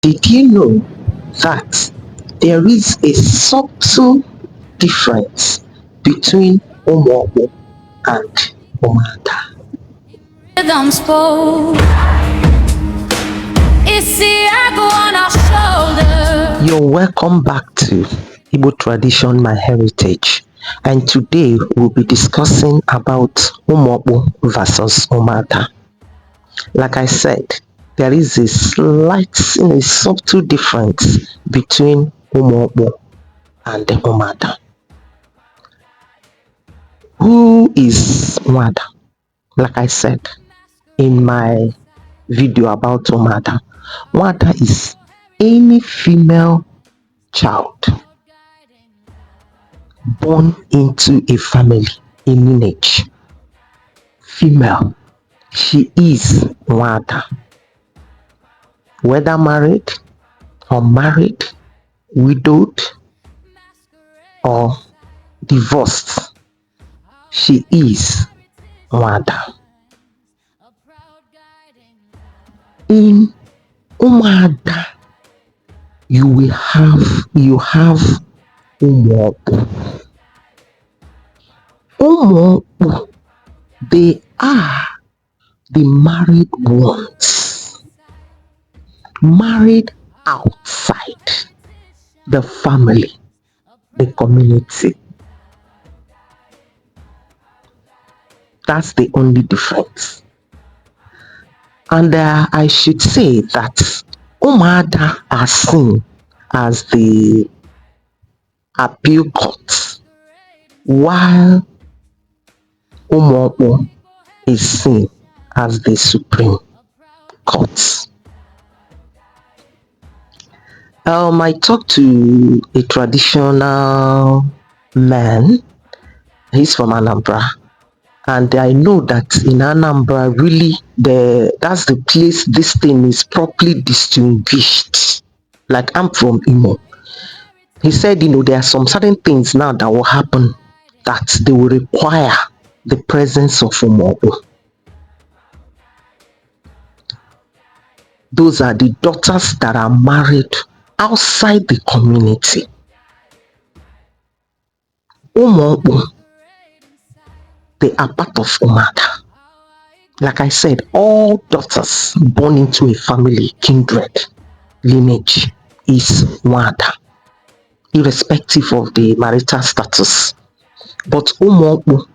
Did you know that there is a subtle difference between Umuokpu and Umuada? Rhythm spoke. On our shoulder. You're welcome back to Igbo Tradition My Heritage, and today we'll be discussing about Umuokpu versus Umuada. Like I said, there is a subtle difference between Umuokpu and Umuada. Who is Umuada? Like I said in my video about Umuada, Umuada is any female child born into a family, a lineage. Female, she is Umuada. Whether married, unmarried, widowed, or divorced, she is Umuada. In Umuada, you have Umuokpu. Umuokpu, they are the married ones, married outside the family, the community. That's the only difference. And I should say that Umuada are seen as the appeal court, while Umuokpu is seen as the supreme court. I talked to a traditional man. He's from Anambra, and I know that in Anambra, really, that's the place this thing is properly distinguished. Like, I'm from Imo. He said, there are some certain things now that will happen that they will require the presence of Umuokpu. Those are the daughters that are married outside the community. Umuokpu, they are part of Umuada. Like I said, all daughters born into a family, kindred, lineage is Umuada, irrespective of the marital status. But Umuokpu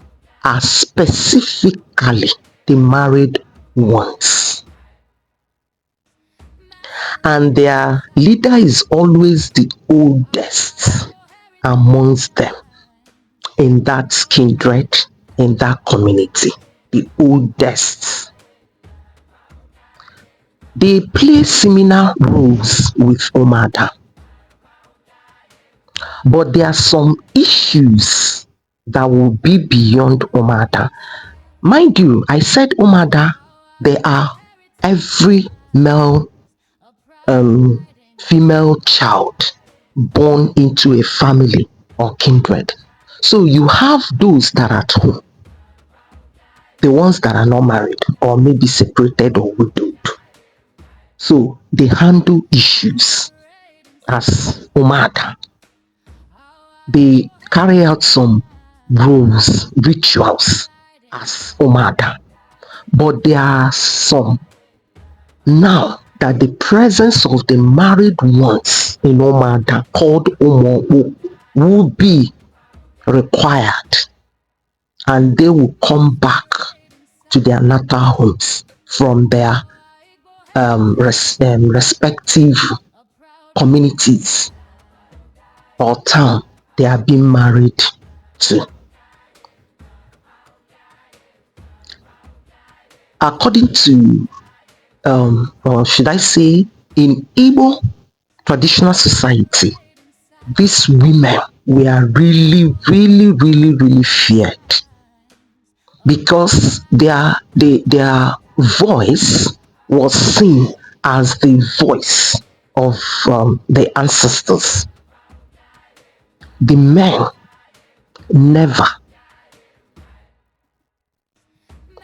are specifically the married ones. And their leader is always the oldest amongst them in that kindred, in that community, the oldest. They play similar roles with Umuada, but there are some issues that will be beyond Umuada. Mind you, I said Umuada, they are every male female child born into a family or kindred. So you have those that are at home, the ones that are not married or maybe separated or widowed. So they handle issues as Umuada. They carry out some roles, rituals as Umuada. But there are some now that the presence of the married ones in Umuada called Umuokpu will be required, and they will come back to their natal homes from their respective communities or town they are being married to. According to or should I say, in Igbo traditional society, these women were really feared because their voice was seen as the voice of the ancestors. The men never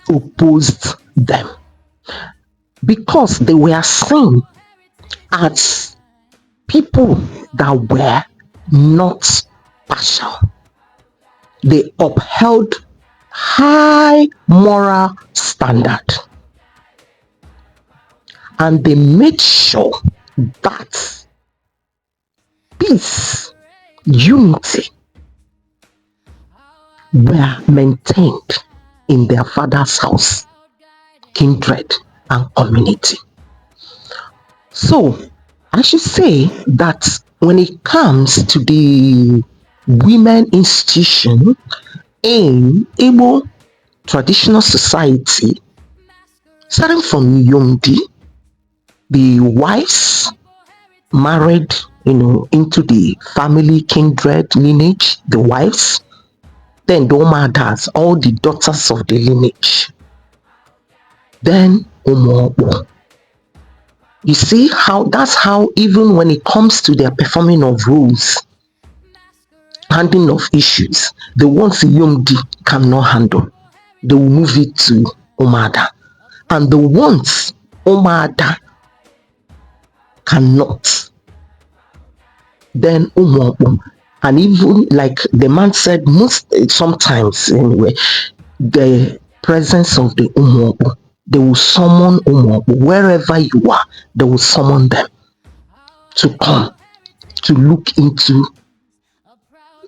opposed them, because they were seen as people that were not partial. They upheld high moral standard, and they made sure that peace, unity were maintained in their father's house, kindred, and community. So I should say that when it comes to the women institution in Igbo traditional society, starting from Yomdi, the wives married, into the family kindred lineage, the wives, then the Umuadas, all the daughters of the lineage, then Umuokpu. You see that's how even when it comes to their performing of roles, handling of issues, the ones Yomdi cannot handle, they will move it to Umuada. And the ones Umuada cannot, then Umuokpu. And even like the man said, sometimes anyway, the presence of the Umuokpu, they will summon Umuokpu wherever you are. They will summon them to come to look into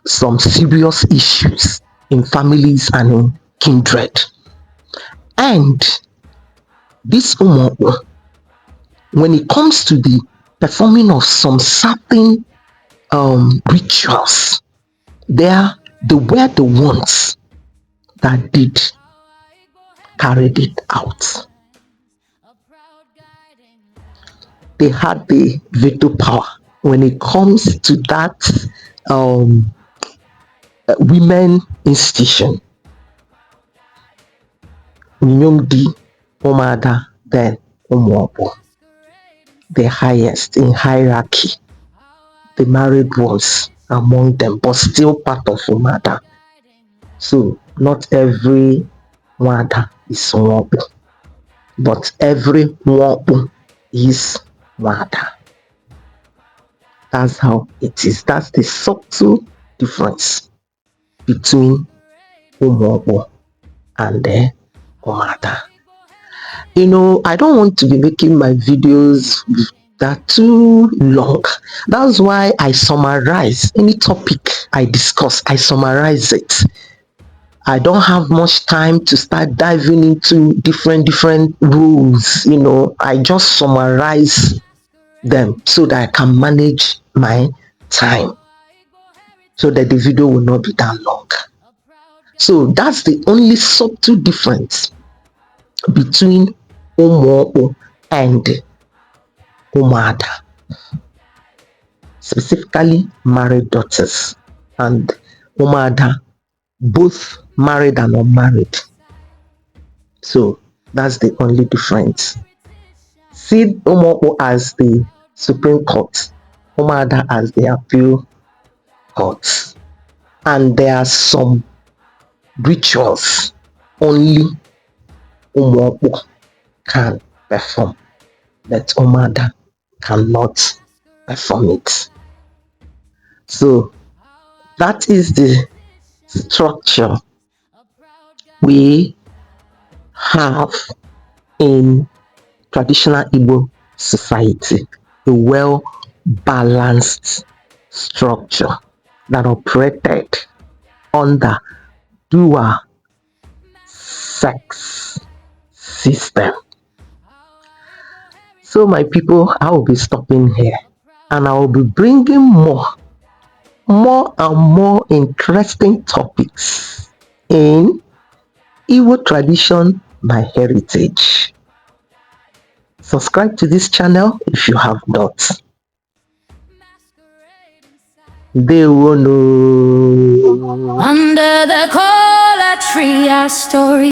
some serious issues in families and in kindred. And this Umuokpu, when it comes to the performing of some certain rituals, they were the ones that did carried it out. They had the veto power when it comes to that women institution. Nyomdi, Umuada, then Umuokpu, the highest in hierarchy, the married ones among them, but still part of Umuada. So not every Umuada is Umuokpu, but every Umuokpu is Umuada. That's how it is. That's the subtle difference between Umuokpu and the Umuada. I don't want to be making my videos that too long. That's why I summarize any topic I discuss. I summarize it. I don't have much time to start diving into different rules. I just summarize them so that I can manage my time, so that the video will not be that long. So that's the only subtle difference between Umuokpu and Umuada, specifically married daughters, and Umuada, both married and unmarried. So that's the only difference. See Umuokpu as the Supreme Court, Umuada as the appeal court. And there are some rituals only Umuokpu can perform, that Umuada cannot perform it. So that is the structure we have in traditional Igbo society, a well-balanced structure that operated under dual sex system. So my people, I will be stopping here, and I will be bringing more and more interesting topics in Igbo tradition by heritage. Subscribe to this channel if you have not. They will know. Under the cola tree, our story.